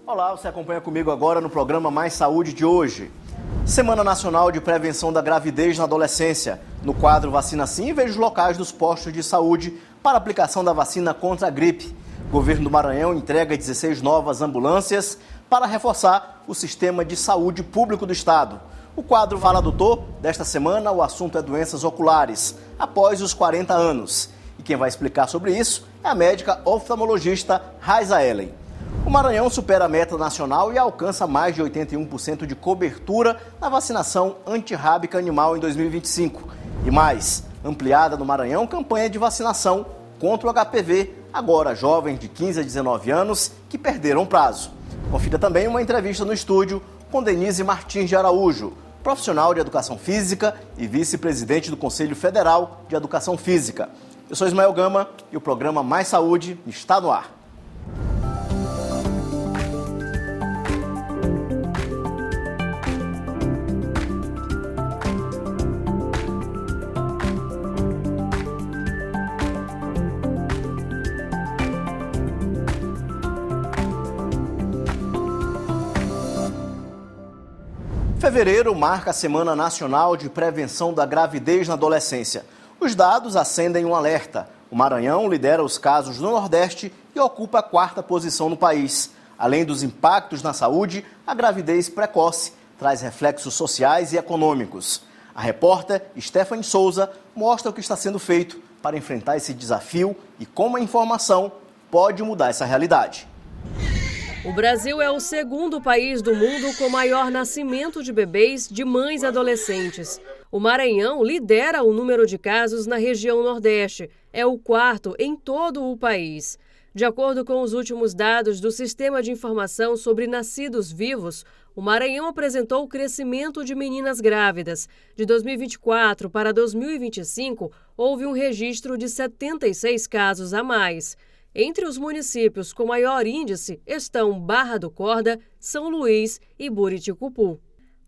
Olá, você acompanha comigo agora no programa Mais Saúde de hoje. Semana Nacional de Prevenção da Gravidez na Adolescência. No quadro Vacina Sim, vejo os locais dos postos de saúde para aplicação da vacina contra a gripe. O governo do Maranhão entrega 16 novas ambulâncias para reforçar o sistema de saúde público do estado. O quadro Fala Doutor, desta semana, o assunto é doenças oculares, após os 40 anos. E quem vai explicar sobre isso é a médica oftalmologista Raiza Ellen. O Maranhão supera a meta nacional e alcança mais de 81% de cobertura na vacinação antirrábica animal em 2025. E mais, ampliada no Maranhão, campanha de vacinação contra o HPV, agora jovens de 15 a 19 anos que perderam prazo. Confira também uma entrevista no estúdio com Denise Martins de Araújo, profissional de Educação Física e vice-presidente do Conselho Federal de Educação Física. Eu sou Ismael Gama e o programa Mais Saúde está no ar. Fevereiro marca a Semana Nacional de Prevenção da Gravidez na Adolescência. Os dados acendem um alerta. O Maranhão lidera os casos no Nordeste e ocupa a 4ª posição no país. Além dos impactos na saúde, a gravidez precoce traz reflexos sociais e econômicos. A repórter Stephanie Souza mostra o que está sendo feito para enfrentar esse desafio e como a informação pode mudar essa realidade. O Brasil é o 2º país do mundo com maior nascimento de bebês de mães adolescentes. O Maranhão lidera o número de casos na região Nordeste. É o 4º em todo o país. De acordo com os últimos dados do Sistema de Informação sobre Nascidos Vivos, o Maranhão apresentou o crescimento de meninas grávidas. De 2024 para 2025, houve um registro de 76 casos a mais. Entre os municípios com maior índice estão Barra do Corda, São Luís e Buriticupu.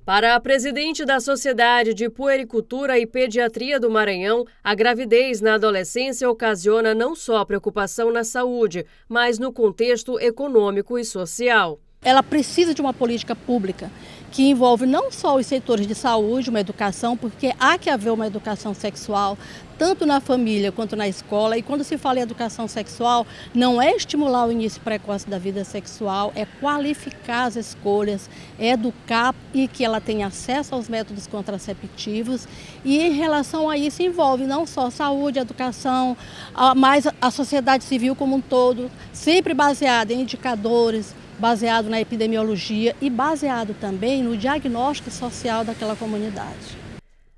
Para a presidente da Sociedade de Puericultura e Pediatria do Maranhão, a gravidez na adolescência ocasiona não só preocupação na saúde, mas no contexto econômico e social. Ela precisa de uma política pública que envolve não só os setores de saúde, uma educação, porque há que haver uma educação sexual, tanto na família quanto na escola. E quando se fala em educação sexual, não é estimular o início precoce da vida sexual, é qualificar as escolhas, é educar e que ela tenha acesso aos métodos contraceptivos. E em relação a isso envolve não só saúde, educação, mas a sociedade civil como um todo, sempre baseada em indicadores, baseado na epidemiologia e baseado também no diagnóstico social daquela comunidade.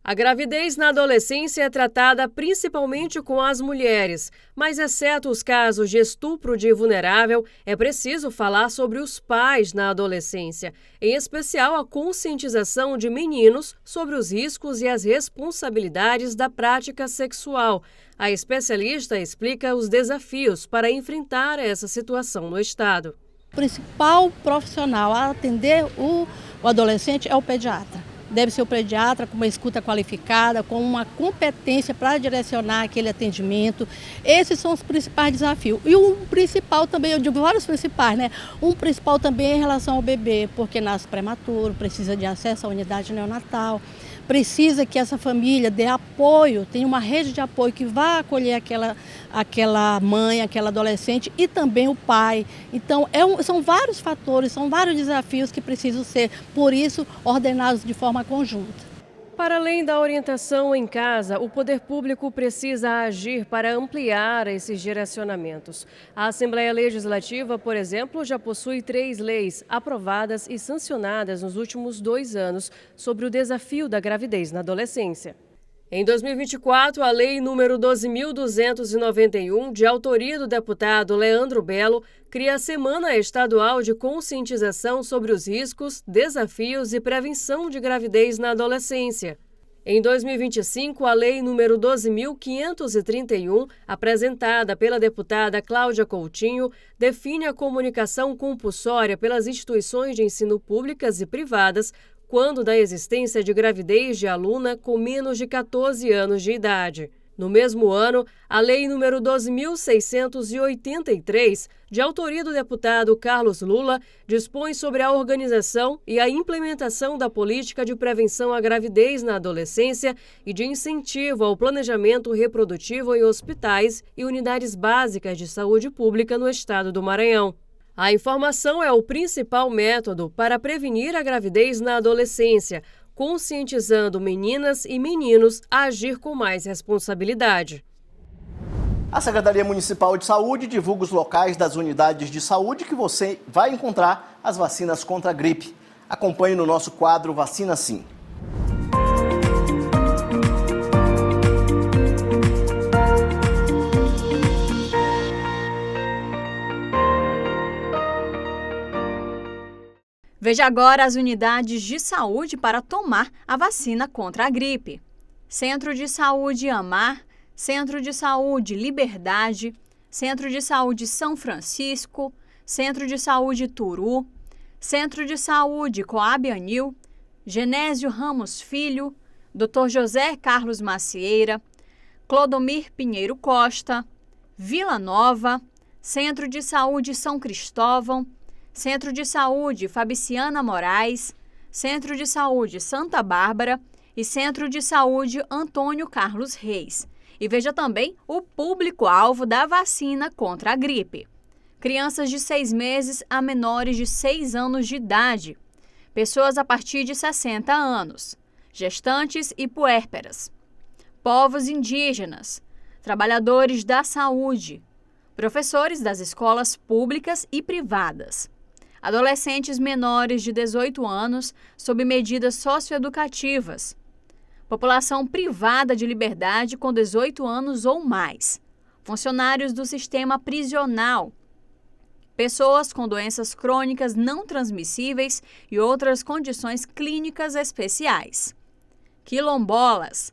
A gravidez na adolescência é tratada principalmente com as mulheres, mas exceto os casos de estupro de vulnerável, é preciso falar sobre os pais na adolescência, em especial a conscientização de meninos sobre os riscos e as responsabilidades da prática sexual. A especialista explica os desafios para enfrentar essa situação no estado. O principal profissional a atender o adolescente é o pediatra. Deve ser o pediatra com uma escuta qualificada, com uma competência para direcionar aquele atendimento. Esses são os principais desafios. E o principal também, eu digo vários principais, né? Um principal também é em relação ao bebê, porque nasce prematuro, precisa de acesso à unidade neonatal. Precisa que essa família dê apoio, tenha uma rede de apoio que vá acolher aquela mãe, aquela adolescente e também o pai. Então, são vários fatores, são vários desafios que precisam ser, por isso, ordenados de forma conjunta. Para além da orientação em casa, o poder público precisa agir para ampliar esses direcionamentos. A Assembleia Legislativa, por exemplo, já possui 3 leis aprovadas e sancionadas nos últimos 2 anos sobre o desafio da gravidez na adolescência. Em 2024, a Lei nº 12.291, de autoria do deputado Leandro Belo, cria a Semana Estadual de Conscientização sobre os Riscos, Desafios e Prevenção de Gravidez na Adolescência. Em 2025, a Lei nº 12.531, apresentada pela deputada Cláudia Coutinho, define a comunicação compulsória pelas instituições de ensino públicas e privadas quando da existência de gravidez de aluna com menos de 14 anos de idade. No mesmo ano, a Lei nº 12.683 de autoria do deputado Carlos Lula, dispõe sobre a organização e a implementação da política de prevenção à gravidez na adolescência e de incentivo ao planejamento reprodutivo em hospitais e unidades básicas de saúde pública no estado do Maranhão. A informação é o principal método para prevenir a gravidez na adolescência, conscientizando meninas e meninos a agir com mais responsabilidade. A Secretaria Municipal de Saúde divulga os locais das unidades de saúde que você vai encontrar as vacinas contra a gripe. Acompanhe no nosso quadro Vacina Sim. Veja agora as unidades de saúde para tomar a vacina contra a gripe. Centro de Saúde Amar, Centro de Saúde Liberdade, Centro de Saúde São Francisco, Centro de Saúde Turu, Centro de Saúde Coab Anil, Genésio Ramos Filho, Dr. José Carlos Macieira, Clodomir Pinheiro Costa, Vila Nova, Centro de Saúde São Cristóvão, Centro de Saúde Fabriciana Moraes, Centro de Saúde Santa Bárbara e Centro de Saúde Antônio Carlos Reis. E veja também o público-alvo da vacina contra a gripe. Crianças de 6 meses a menores de 6 anos de idade. Pessoas a partir de 60 anos. Gestantes e puérperas. Povos indígenas. Trabalhadores da saúde. Professores das escolas públicas e privadas. Adolescentes menores de 18 anos sob medidas socioeducativas. População privada de liberdade com 18 anos ou mais. Funcionários do sistema prisional. Pessoas com doenças crônicas não transmissíveis e outras condições clínicas especiais. Quilombolas.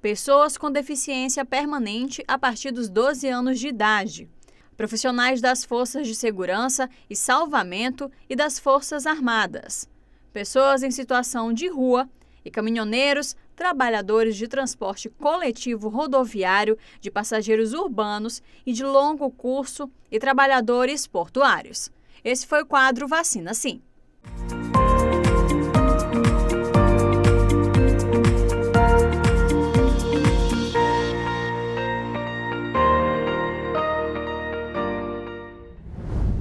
Pessoas com deficiência permanente a partir dos 12 anos de idade. Profissionais das Forças de Segurança e Salvamento e das Forças Armadas. Pessoas em situação de rua e caminhoneiros, trabalhadores de transporte coletivo rodoviário, de passageiros urbanos e de longo curso e trabalhadores portuários. Esse foi o quadro Vacina Sim.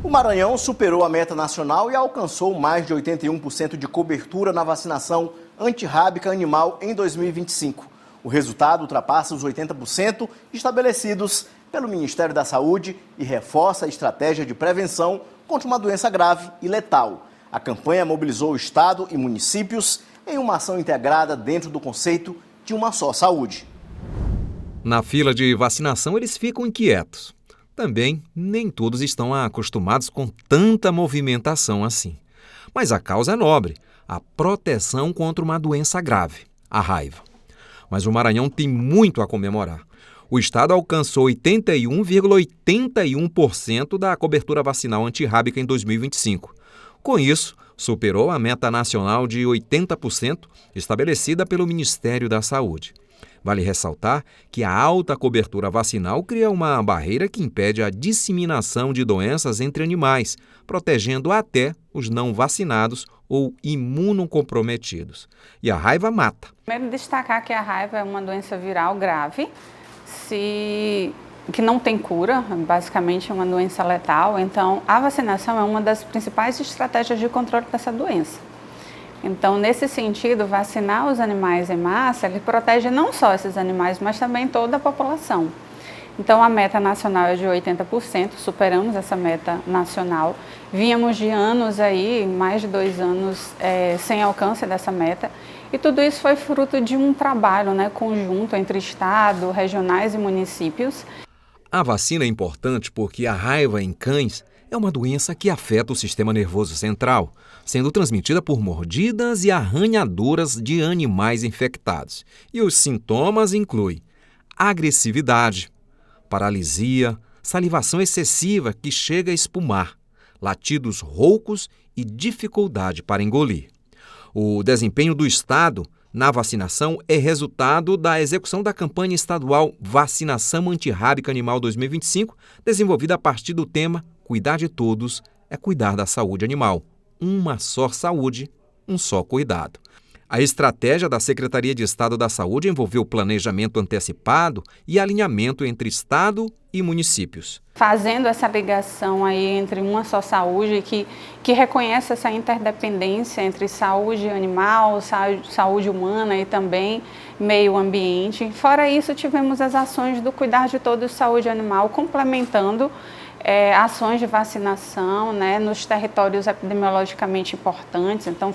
O Maranhão superou a meta nacional e alcançou mais de 81% de cobertura na vacinação antirrábica animal em 2025. O resultado ultrapassa os 80% estabelecidos pelo Ministério da Saúde e reforça a estratégia de prevenção contra uma doença grave e letal. A campanha mobilizou o Estado e municípios em uma ação integrada dentro do conceito de uma só saúde. Na fila de vacinação, eles ficam inquietos. Também, nem todos estão acostumados com tanta movimentação assim. Mas a causa é nobre, a proteção contra uma doença grave, a raiva. Mas o Maranhão tem muito a comemorar. O estado alcançou 81,81% da cobertura vacinal antirrábica em 2025. Com isso, superou a meta nacional de 80% estabelecida pelo Ministério da Saúde. Vale ressaltar que a alta cobertura vacinal cria uma barreira que impede a disseminação de doenças entre animais, protegendo até os não vacinados ou imunocomprometidos. E a raiva mata. Primeiro, destacar que a raiva é uma doença viral grave, que não tem cura, basicamente é uma doença letal. Então, a vacinação é uma das principais estratégias de controle dessa doença. Então, nesse sentido, vacinar os animais em massa, ele protege não só esses animais, mas também toda a população. Então, a meta nacional é de 80%, superamos essa meta nacional. Vínhamos de anos aí, mais de 2 anos, sem alcance dessa meta. E tudo isso foi fruto de um trabalho, conjunto entre Estado, regionais e municípios. A vacina é importante porque a raiva em cães é uma doença que afeta o sistema nervoso central, sendo transmitida por mordidas e arranhaduras de animais infectados. E os sintomas incluem agressividade, paralisia, salivação excessiva que chega a espumar, latidos roucos e dificuldade para engolir. O desempenho do Estado na vacinação é resultado da execução da campanha estadual Vacinação Antirrábica Animal 2025, desenvolvida a partir do tema Cuidar de todos é cuidar da saúde animal. Uma só saúde, um só cuidado. A estratégia da Secretaria de Estado da Saúde envolveu planejamento antecipado e alinhamento entre Estado e municípios. Fazendo essa ligação aí entre uma só saúde, que reconhece essa interdependência entre saúde animal, saúde humana e também meio ambiente. Fora isso, tivemos as ações do Cuidar de Todos Saúde Animal, complementando ações de vacinação, né, nos territórios epidemiologicamente importantes. Então,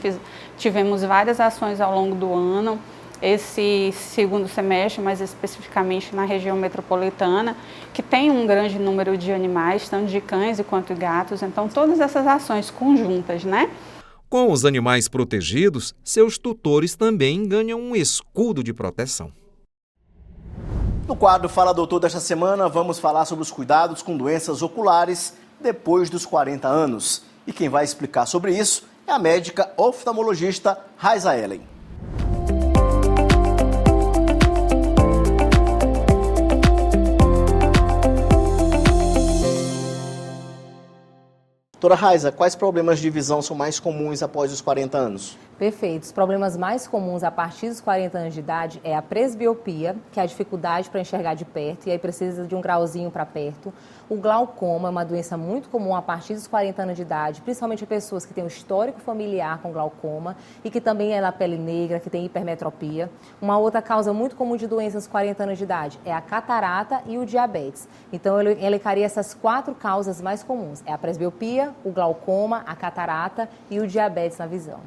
tivemos várias ações ao longo do ano, esse segundo semestre, mais especificamente na região metropolitana, que tem um grande número de animais, tanto de cães quanto de gatos. Então, todas essas ações conjuntas, né? Com os animais protegidos, seus tutores também ganham um escudo de proteção. No quadro Fala Doutor desta semana, vamos falar sobre os cuidados com doenças oculares depois dos 40 anos. E quem vai explicar sobre isso é a médica oftalmologista Raiza Ellen. Doutora Raiza, quais problemas de visão são mais comuns após os 40 anos? Perfeito. Os problemas mais comuns a partir dos 40 anos de idade é a presbiopia, que é a dificuldade para enxergar de perto, e aí precisa de um grauzinho para perto. O glaucoma é uma doença muito comum a partir dos 40 anos de idade, principalmente pessoas que têm um histórico familiar com glaucoma e que também é na pele negra, que tem hipermetropia. Uma outra causa muito comum de doenças aos 40 anos de idade é a catarata e o diabetes. Então, eu elencaria essas 4 causas mais comuns. É a presbiopia, o glaucoma, a catarata e o diabetes na visão.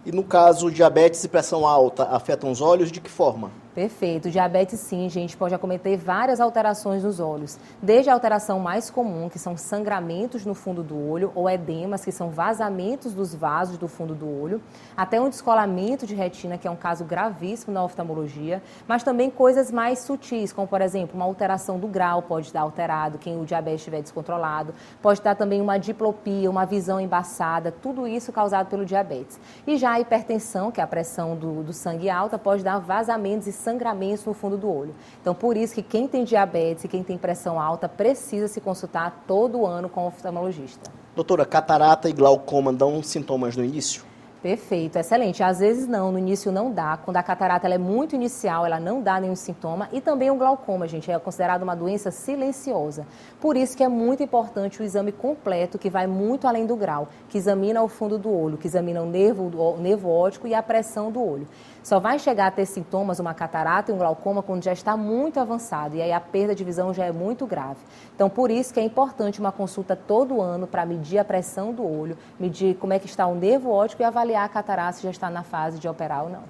E no caso, diabetes e pressão alta afetam os olhos de que forma? Perfeito. Diabetes, sim, gente, pode acometer várias alterações nos olhos. Desde a alteração mais comum, que são sangramentos no fundo do olho, ou edemas, que são vazamentos dos vasos do fundo do olho, até um descolamento de retina, que é um caso gravíssimo na oftalmologia, mas também coisas mais sutis, como, por exemplo, uma alteração do grau pode dar alterado, quem o diabetes estiver descontrolado, pode dar também uma diplopia, uma visão embaçada, tudo isso causado pelo diabetes. E já a hipertensão, que é a pressão do sangue alta, pode dar vazamentos e sangramentos no fundo do olho. Então, por isso que quem tem diabetes e quem tem pressão alta precisa se consultar todo ano com o oftalmologista. Doutora, catarata e glaucoma dão sintomas no início? Perfeito, excelente. Às vezes não, no início não dá. Quando a catarata ela é muito inicial, ela não dá nenhum sintoma. E também o glaucoma, gente, é considerado uma doença silenciosa. Por isso que é muito importante o exame completo, que vai muito além do grau, que examina o fundo do olho, que examina o nervo óptico e a pressão do olho. Só vai chegar a ter sintomas, uma catarata e um glaucoma, quando já está muito avançado, e aí a perda de visão já é muito grave. Então, por isso que é importante uma consulta todo ano para medir a pressão do olho, medir como é que está o nervo óptico e avaliar a catarata se já está na fase de operar ou não.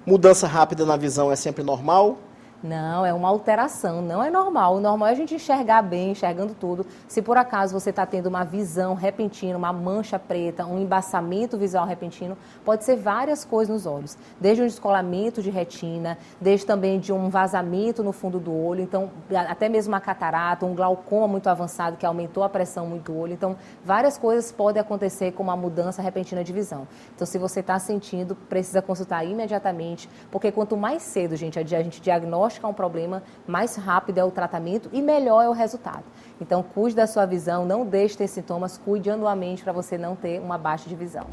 Mudança rápida na visão é sempre normal? Não, é uma alteração, não é normal. O normal é a gente enxergar bem, enxergando tudo. Se por acaso você está tendo uma visão repentina, uma mancha preta, um embaçamento visual repentino, pode ser várias coisas nos olhos. Desde um descolamento de retina, desde também de um vazamento no fundo do olho, então até mesmo uma catarata, um glaucoma muito avançado que aumentou a pressão muito do olho. Então, várias coisas podem acontecer com uma mudança repentina de visão. Então, se você está sentindo, precisa consultar imediatamente, porque quanto mais cedo, gente, a gente diagnostica um problema, mais rápido é o tratamento e melhor é o resultado. Então, cuide da sua visão, não deixe de ter sintomas, cuide anualmente para você não ter uma baixa de visão.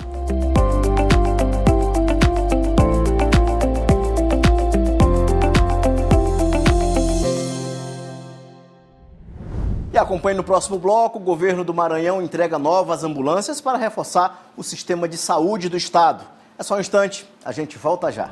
E acompanhe no próximo bloco, o governo do Maranhão entrega novas ambulâncias para reforçar o sistema de saúde do estado. É só um instante, a gente volta já.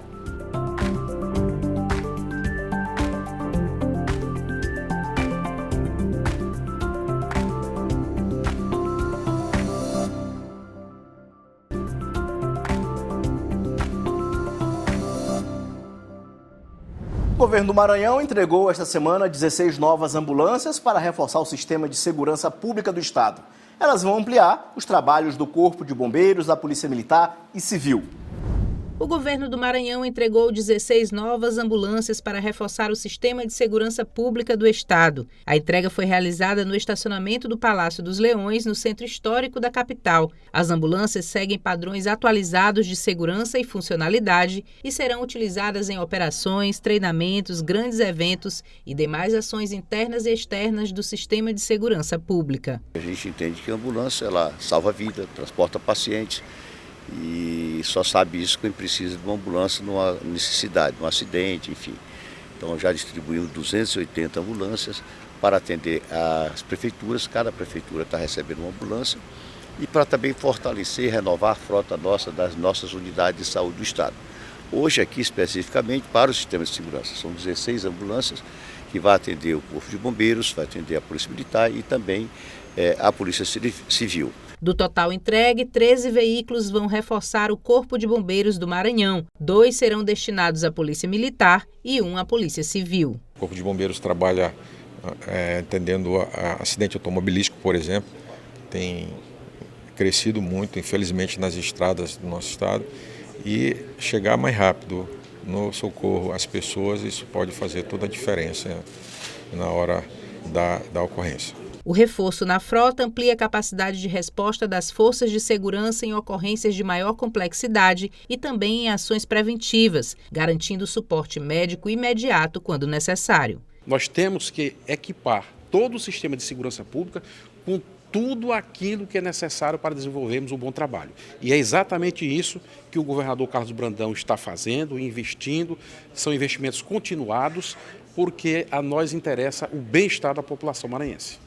O governo do Maranhão entregou esta semana 16 novas ambulâncias para reforçar o sistema de segurança pública do estado. Elas vão ampliar os trabalhos do Corpo de Bombeiros, da Polícia Militar e Civil. O governo do Maranhão entregou 16 novas ambulâncias para reforçar o sistema de segurança pública do estado. A entrega foi realizada no estacionamento do Palácio dos Leões, no centro histórico da capital. As ambulâncias seguem padrões atualizados de segurança e funcionalidade e serão utilizadas em operações, treinamentos, grandes eventos e demais ações internas e externas do sistema de segurança pública. A gente entende que a ambulância ela salva a vida, transporta pacientes. E só sabe isso quem precisa de uma ambulância numa necessidade, num acidente, enfim. Então já distribuímos 280 ambulâncias para atender as prefeituras, cada prefeitura está recebendo uma ambulância e para também fortalecer e renovar a frota das nossas unidades de saúde do estado. Hoje aqui especificamente para o sistema de segurança, são 16 ambulâncias que vai atender o Corpo de Bombeiros, vai atender a Polícia Militar e também a Polícia Civil. Do total entregue, 13 veículos vão reforçar o Corpo de Bombeiros do Maranhão. 2 serão destinados à Polícia Militar e 1 à Polícia Civil. O Corpo de Bombeiros trabalha atendendo acidente automobilístico, por exemplo, tem crescido muito, infelizmente, nas estradas do nosso estado, e chegar mais rápido no socorro às pessoas, isso pode fazer toda a diferença na hora da ocorrência. O reforço na frota amplia a capacidade de resposta das forças de segurança em ocorrências de maior complexidade e também em ações preventivas, garantindo suporte médico imediato quando necessário. Nós temos que equipar todo o sistema de segurança pública com tudo aquilo que é necessário para desenvolvermos um bom trabalho. E é exatamente isso que o governador Carlos Brandão está fazendo, investindo. São investimentos continuados, porque a nós interessa o bem-estar da população maranhense.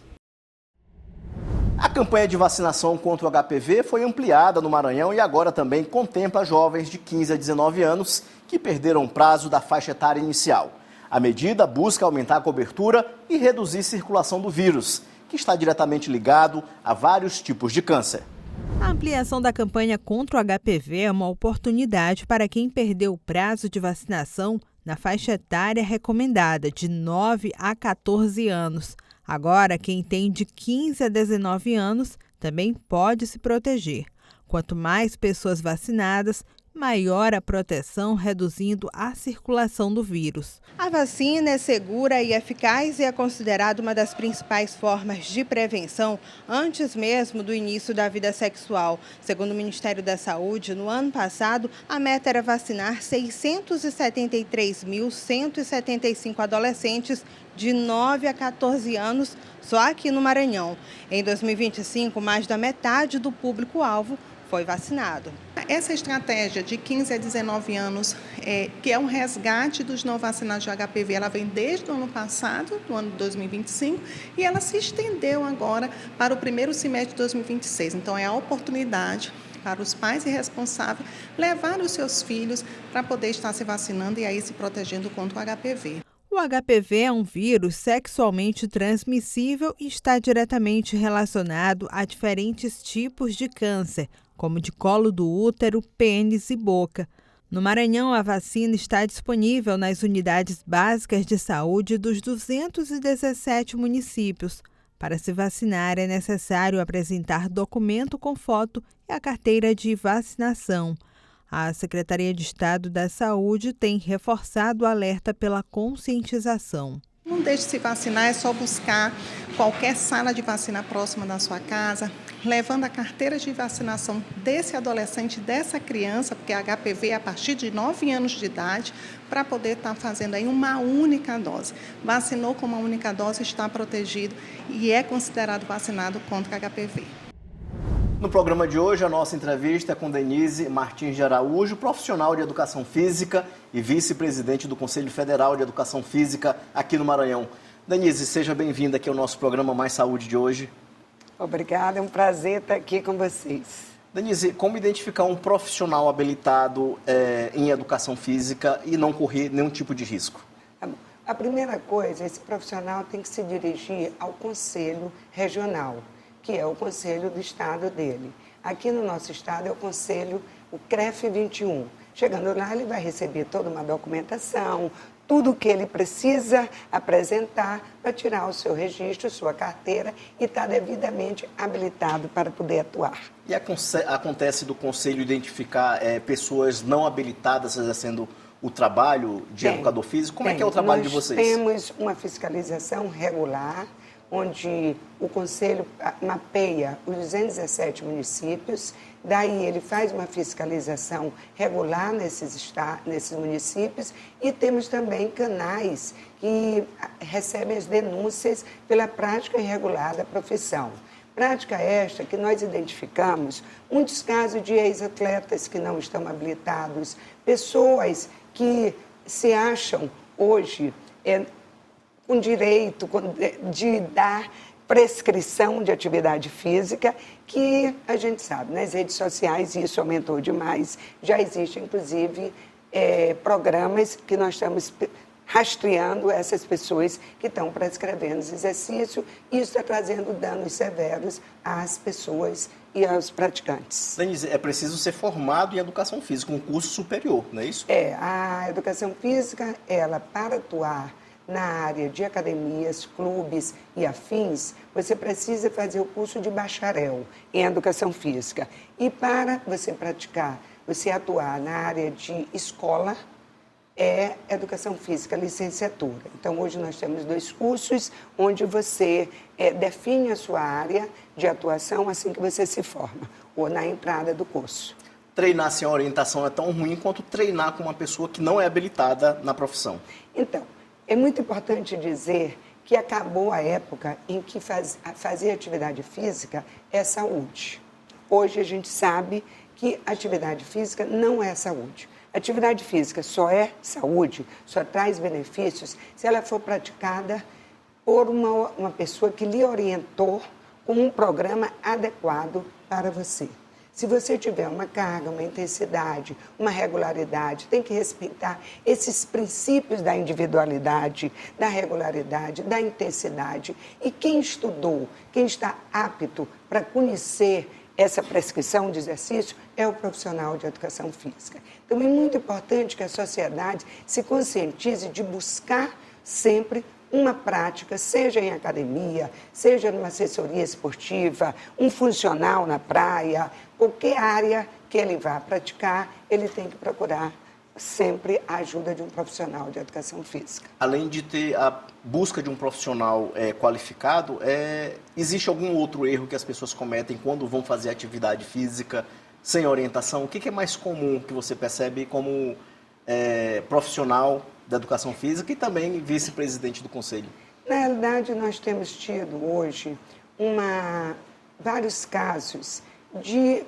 A campanha de vacinação contra o HPV foi ampliada no Maranhão e agora também contempla jovens de 15 a 19 anos que perderam o prazo da faixa etária inicial. A medida busca aumentar a cobertura e reduzir a circulação do vírus, que está diretamente ligado a vários tipos de câncer. A ampliação da campanha contra o HPV é uma oportunidade para quem perdeu o prazo de vacinação na faixa etária recomendada, de 9 a 14 anos. Agora, quem tem de 15 a 19 anos também pode se proteger. Quanto mais pessoas vacinadas, maior a proteção, reduzindo a circulação do vírus. A vacina é segura e eficaz e é considerada uma das principais formas de prevenção antes mesmo do início da vida sexual. Segundo o Ministério da Saúde, no ano passado, a meta era vacinar 673.175 adolescentes de 9 a 14 anos só aqui no Maranhão. Em 2025, mais da metade do público-alvo foi vacinado. Essa estratégia de 15 a 19 anos, que é um resgate dos não vacinados de HPV, ela vem desde o ano passado, do ano de 2025, e ela se estendeu agora para o primeiro semestre de 2026. Então, é a oportunidade para os pais e responsáveis levar os seus filhos para poder estar se vacinando e aí se protegendo contra o HPV. O HPV é um vírus sexualmente transmissível e está diretamente relacionado a diferentes tipos de câncer, como de colo do útero, pênis e boca. No Maranhão, a vacina está disponível nas unidades básicas de saúde dos 217 municípios. Para se vacinar, é necessário apresentar documento com foto e a carteira de vacinação. A Secretaria de Estado da Saúde tem reforçado o alerta pela conscientização. Não deixe de se vacinar, é só buscar qualquer sala de vacina próxima da sua casa, levando a carteira de vacinação desse adolescente, dessa criança, porque a HPV é a partir de 9 anos de idade, para poder estar fazendo aí uma única dose. Vacinou com uma única dose, está protegido e é considerado vacinado contra HPV. No programa de hoje, a nossa entrevista é com Denise Martins de Araújo, profissional de Educação Física e vice-presidente do Conselho Federal de Educação Física aqui no Maranhão. Denise, seja bem-vinda aqui ao nosso programa Mais Saúde de hoje. Obrigada, é um prazer estar aqui com vocês. Denise, como identificar um profissional habilitado em Educação Física e não correr nenhum tipo de risco? A primeira coisa, esse profissional tem que se dirigir ao Conselho Regional, que é o conselho do estado dele. Aqui no nosso estado é o conselho, o CREF 21. Chegando lá, ele vai receber toda uma documentação, tudo o que ele precisa apresentar para tirar o seu registro, sua carteira e estar devidamente habilitado para poder atuar. E acontece do Conselho identificar pessoas não habilitadas exercendo o trabalho de educador físico? Como é que é o trabalho de vocês? Nós temos uma fiscalização regular, onde o Conselho mapeia os 217 municípios, daí ele faz uma fiscalização regular nesses municípios e temos também canais que recebem as denúncias pela prática irregular da profissão. Prática esta que nós identificamos muitos casos de ex-atletas que não estão habilitados, pessoas que se acham hoje com direito de dar prescrição de atividade física, que a gente sabe, nas redes sociais isso aumentou demais. Já existem, inclusive, programas que nós estamos rastreando essas pessoas que estão prescrevendo esse exercício, e isso está trazendo danos severos às pessoas e aos praticantes. Denise, é preciso ser formado em educação física, um curso superior, não é isso? A educação física, ela, para atuar na área de academias, clubes e afins, você precisa fazer o curso de bacharel em educação física. E para você praticar, você atuar na área de escola, é educação física, licenciatura. Então, hoje nós temos 2 cursos onde você define a sua área de atuação assim que você se forma, ou na entrada do curso. Treinar sem orientação é tão ruim quanto treinar com uma pessoa que não é habilitada na profissão. Então, é muito importante dizer que acabou a época em que fazer atividade física é saúde. Hoje a gente sabe que atividade física não é saúde. Atividade física só é saúde, só traz benefícios se ela for praticada por uma pessoa que lhe orientou com um programa adequado para você. Se você tiver uma carga, uma intensidade, uma regularidade, tem que respeitar esses princípios da individualidade, da regularidade, da intensidade. E quem estudou, quem está apto para conhecer essa prescrição de exercício é o profissional de educação física. Então, é muito importante que a sociedade se conscientize de buscar sempre uma prática, seja em academia, seja numa assessoria esportiva, um funcional na praia, qualquer área que ele vá praticar, ele tem que procurar sempre a ajuda de um profissional de educação física. Além de ter a busca de um profissional qualificado, existe algum outro erro que as pessoas cometem quando vão fazer atividade física sem orientação? O que é mais comum que você percebe como profissional da educação física e também vice-presidente do Conselho? Na realidade, nós temos tido hoje vários casos de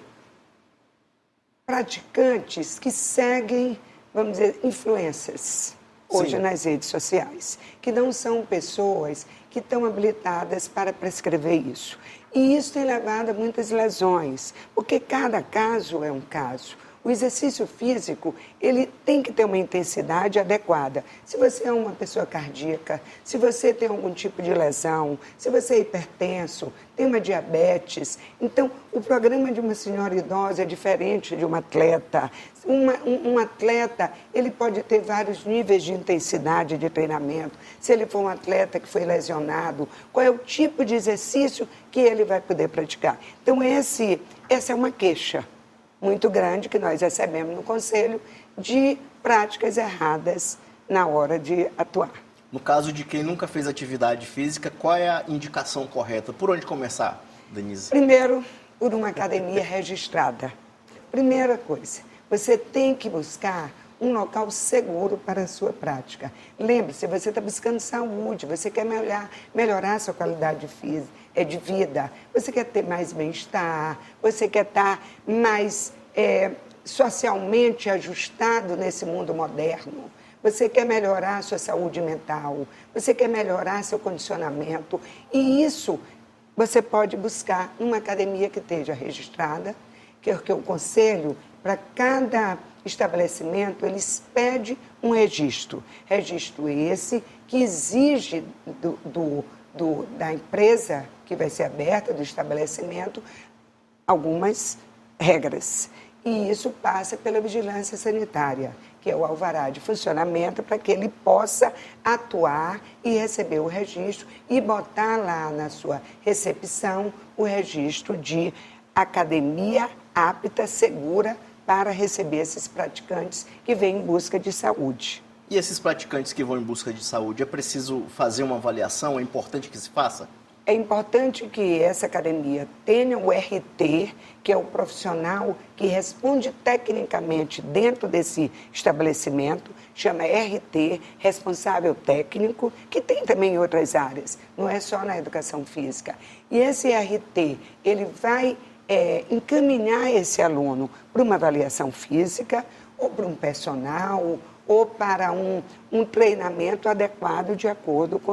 praticantes que seguem, vamos dizer, influencers hoje nas redes sociais, que não são pessoas que estão habilitadas para prescrever isso. E isso tem levado a muitas lesões, porque cada caso é um caso. O exercício físico, ele tem que ter uma intensidade adequada. Se você é uma pessoa cardíaca, se você tem algum tipo de lesão, se você é hipertenso, tem uma diabetes, então o programa de uma senhora idosa é diferente de um atleta. Um atleta, ele pode ter vários níveis de intensidade de treinamento. Se ele for um atleta que foi lesionado, qual é o tipo de exercício que ele vai poder praticar? Então, essa é uma queixa muito grande que nós recebemos no Conselho de práticas erradas na hora de atuar. No caso de quem nunca fez atividade física, qual é a indicação correta? Por onde começar, Denise? Primeiro, por uma academia registrada. Primeira coisa, você tem que buscar um local seguro para a sua prática. Lembre-se, você está buscando saúde, você quer melhorar a sua qualidade de vida, você quer ter mais bem-estar, você quer estar mais socialmente ajustado nesse mundo moderno, você quer melhorar a sua saúde mental, você quer melhorar seu condicionamento, e isso você pode buscar uma academia que esteja registrada, que o Conselho, para cada estabelecimento, eles pedem um registro. Registro esse que exige da empresa que vai ser aberta, do estabelecimento, algumas regras. E isso passa pela vigilância sanitária. que é o alvará de funcionamento, para que ele possa atuar e receber o registro e botar lá na sua recepção o registro de academia apta, segura, para receber esses praticantes que vêm em busca de saúde. E esses praticantes que vão em busca de saúde, é preciso fazer uma avaliação? É importante que se faça? É importante que essa academia tenha o RT, que é o profissional que responde tecnicamente dentro desse estabelecimento, chama RT, responsável técnico, que tem também em outras áreas, não é só na educação física. E esse RT, ele vai encaminhar esse aluno para uma avaliação física, ou para um personal, ou para um treinamento adequado de acordo com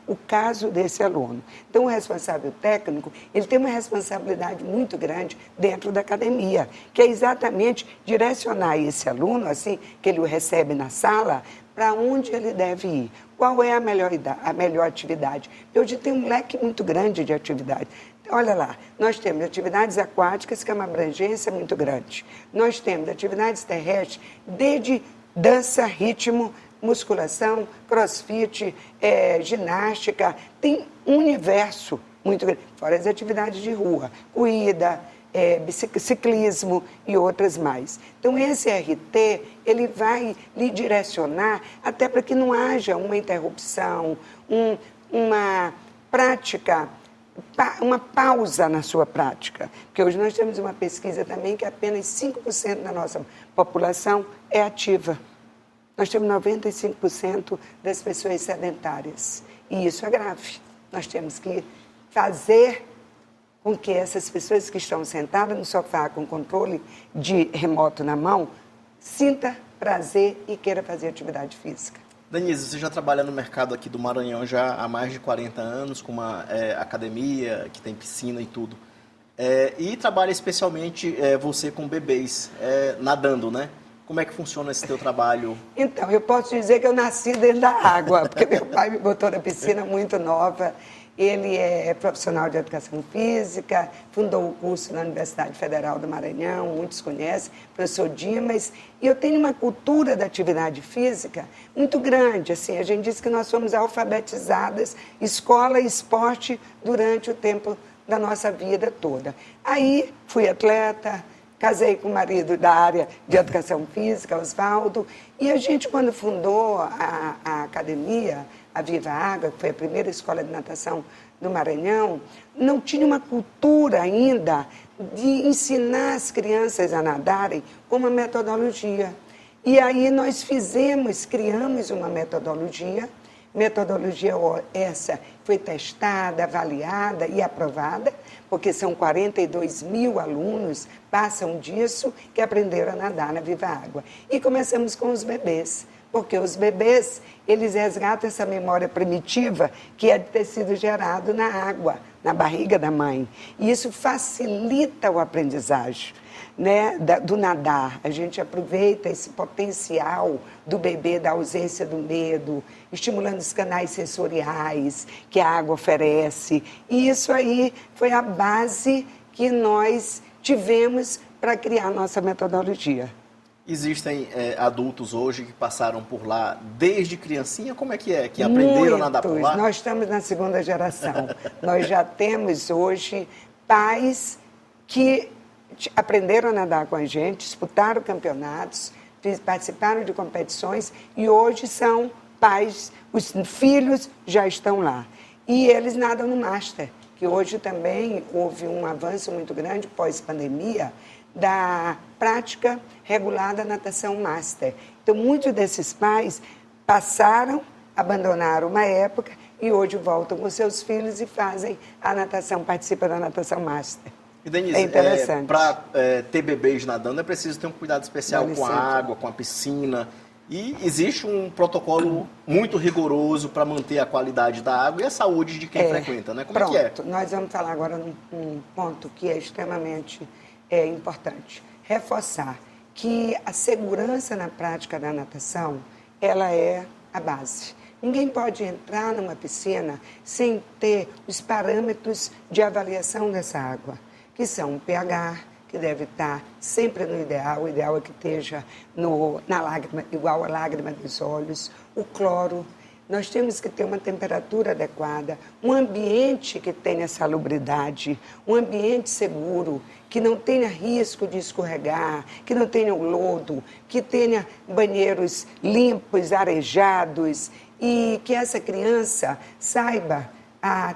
o caso desse aluno. Então, o responsável técnico, ele tem uma responsabilidade muito grande dentro da academia, que é exatamente direcionar esse aluno, assim que ele o recebe na sala, para onde ele deve ir. Qual é a melhor atividade? Hoje tem um leque muito grande de atividades. Olha lá, nós temos atividades aquáticas, que é uma abrangência muito grande. Nós temos atividades terrestres, desde dança, ritmo, musculação, crossfit, ginástica. Tem um universo muito grande, fora as atividades de rua, corrida, ciclismo e outras mais. Então, esse RT, ele vai lhe direcionar até para que não haja uma interrupção, uma prática, uma pausa na sua prática. Porque hoje nós temos uma pesquisa também que apenas 5% da nossa população é ativa. Nós temos 95% das pessoas sedentárias. E isso é grave. Nós temos que fazer com que essas pessoas que estão sentadas no sofá com controle de remoto na mão sinta prazer e queira fazer atividade física. Denise, você já trabalha no mercado aqui do Maranhão já há mais de 40 anos, com uma academia que tem piscina e tudo. E trabalha especialmente você com bebês, nadando, né? Como é que funciona esse teu trabalho? Então, eu posso dizer que eu nasci dentro da água, porque meu pai me botou na piscina muito nova. Ele é profissional de educação física, fundou o curso na Universidade Federal do Maranhão, muitos conhecem, professor Dimas. E eu tenho uma cultura da atividade física muito grande. Assim, a gente diz que nós fomos alfabetizadas, escola e esporte, durante o tempo da nossa vida toda. Aí, fui atleta, casei com o marido da área de educação física, Osvaldo, e a gente, quando fundou a academia, a Viva Água, que foi a primeira escola de natação do Maranhão, não tinha uma cultura ainda de ensinar as crianças a nadarem com uma metodologia. E aí nós criamos uma metodologia essa foi testada, avaliada e aprovada, porque são 42 mil alunos, passam disso, que aprenderam a nadar na Viva Água. E começamos com os bebês, porque os bebês, eles resgatam essa memória primitiva que é de ter sido gerado na água, na barriga da mãe. E isso facilita o aprendizagem, né, do nadar. A gente aproveita esse potencial do bebê, da ausência do medo, estimulando os canais sensoriais que a água oferece. E isso aí foi a base que nós tivemos para criar a nossa metodologia. Existem adultos hoje que passaram por lá desde criancinha? Como é? Que aprenderam a nadar por lá? Nós estamos na segunda geração. Nós já temos hoje pais que aprenderam a nadar com a gente, disputaram campeonatos, participaram de competições e hoje são pais, os filhos já estão lá. E eles nadam no Master, que hoje também houve um avanço muito grande pós-pandemia da prática regular da natação Master. Então, muitos desses pais passaram, abandonaram uma época e hoje voltam com seus filhos e fazem a natação, participam da natação Master. E Denise, é interessante. Para ter bebês nadando é preciso ter um cuidado especial com a água, com a piscina. E existe um protocolo muito rigoroso para manter a qualidade da água e a saúde de quem frequenta, né? Como é que é? Nós vamos falar agora num ponto que é extremamente importante. Reforçar que a segurança na prática da natação, ela é a base. Ninguém pode entrar numa piscina sem ter os parâmetros de avaliação dessa água, que são o pH, que deve estar sempre no ideal. O ideal é que esteja na lágrima, igual a lágrima dos olhos. O cloro. Nós temos que ter uma temperatura adequada, um ambiente que tenha salubridade, um ambiente seguro, que não tenha risco de escorregar, que não tenha o lodo, que tenha banheiros limpos, arejados e que essa criança saiba a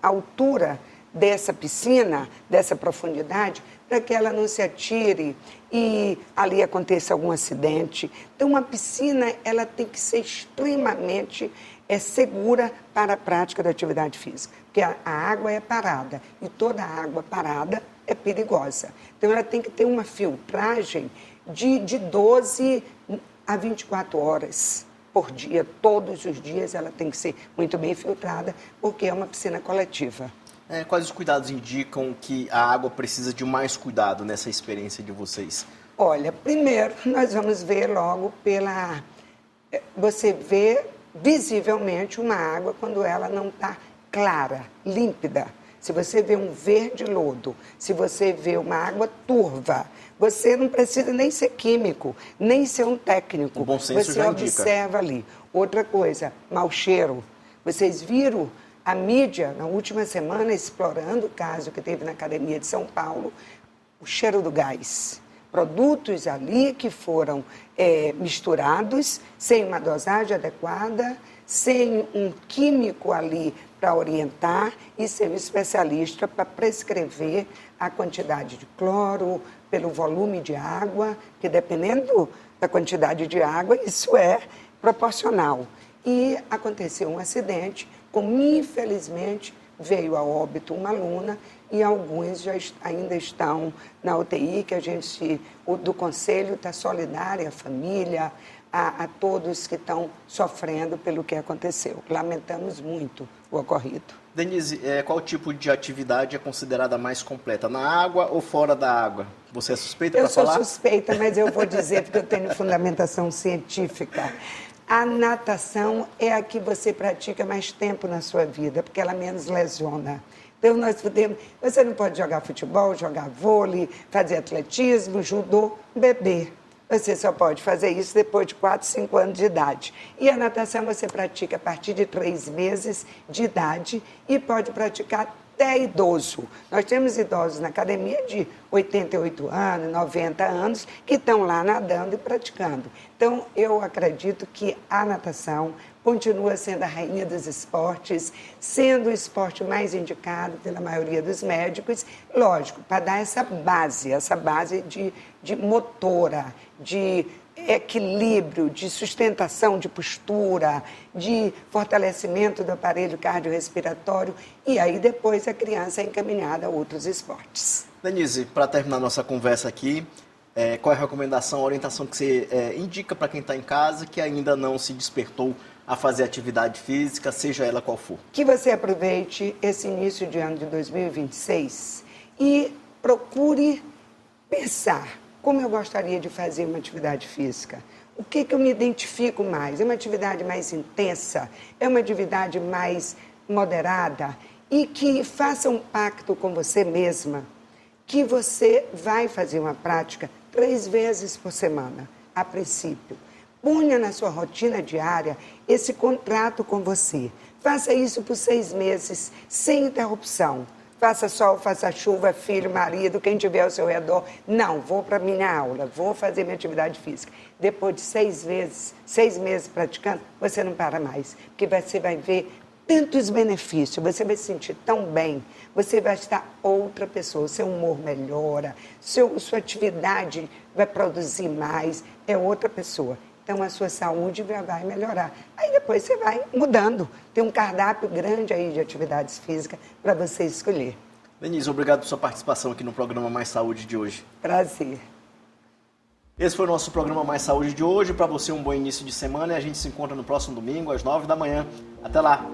altura dessa piscina, dessa profundidade, para que ela não se atire e ali aconteça algum acidente. Então, uma piscina ela tem que ser extremamente segura para a prática da atividade física, porque a água é parada e toda água parada é perigosa. Então, ela tem que ter uma filtragem de 12 a 24 horas por dia. Todos os dias ela tem que ser muito bem filtrada, porque é uma piscina coletiva. Quais os cuidados indicam que a água precisa de mais cuidado nessa experiência de vocês? Olha, primeiro nós vamos ver logo você vê visivelmente uma água quando ela não está clara, límpida. Se você vê um verde lodo, se você vê uma água turva, você não precisa nem ser químico, nem ser um técnico. O bom senso você já indica. observa ali. Outra coisa, mau cheiro. Vocês viram a mídia, na última semana, explorando o caso que teve na Academia de São Paulo, o cheiro do gás. Produtos ali que foram misturados sem uma dosagem adequada, sem um químico ali para orientar e sem um especialista para prescrever a quantidade de cloro, pelo volume de água, que dependendo da quantidade de água, isso é proporcional. E aconteceu um acidente, como infelizmente veio a óbito uma aluna e alguns ainda estão na UTI, que a gente, do Conselho, está solidária à família, a todos que estão sofrendo pelo que aconteceu. Lamentamos muito o ocorrido. Denise, qual tipo de atividade é considerada mais completa, na água ou fora da água? Você é suspeita para falar? Eu sou suspeita, mas eu vou dizer porque eu tenho fundamentação científica. A natação é a que você pratica mais tempo na sua vida, porque ela menos lesiona. Então, você não pode jogar futebol, jogar vôlei, fazer atletismo, judô, beber. Você só pode fazer isso depois de 4, 5 anos de idade. E a natação você pratica a partir de 3 meses de idade e pode praticar até idoso. Nós temos idosos na academia de 88 anos, 90 anos, que estão lá nadando e praticando. Então, eu acredito que a natação continua sendo a rainha dos esportes, sendo o esporte mais indicado pela maioria dos médicos, lógico, para dar essa base de motora, de equilíbrio, de sustentação de postura, de fortalecimento do aparelho cardiorrespiratório, e aí depois a criança é encaminhada a outros esportes. Denise, para terminar nossa conversa aqui, qual é a recomendação, a orientação que você indica para quem está em casa que ainda não se despertou a fazer atividade física, seja ela qual for? Que você aproveite esse início de ano de 2026 e procure pensar como eu gostaria de fazer uma atividade física. O que eu me identifico mais? É uma atividade mais intensa? É uma atividade mais moderada? E que faça um pacto com você mesma, que você vai fazer uma prática 3 vezes por semana, a princípio. Ponha na sua rotina diária esse contrato com você. Faça isso por 6 meses, sem interrupção. Faça sol, faça chuva, filho, marido, quem tiver ao seu redor. Não, vou para minha aula, vou fazer minha atividade física. Depois de 6 meses praticando, você não para mais. Porque você vai ver tantos benefícios, você vai se sentir tão bem, você vai estar outra pessoa, seu humor melhora, sua atividade vai produzir mais, é outra pessoa. Então, a sua saúde vai melhorar. Aí, depois, você vai mudando. Tem um cardápio grande aí de atividades físicas para você escolher. Denise, obrigado por sua participação aqui no programa Mais Saúde de hoje. Prazer. Esse foi o nosso programa Mais Saúde de hoje. Para você, um bom início de semana. E a gente se encontra no próximo domingo, às 9 da manhã. Até lá!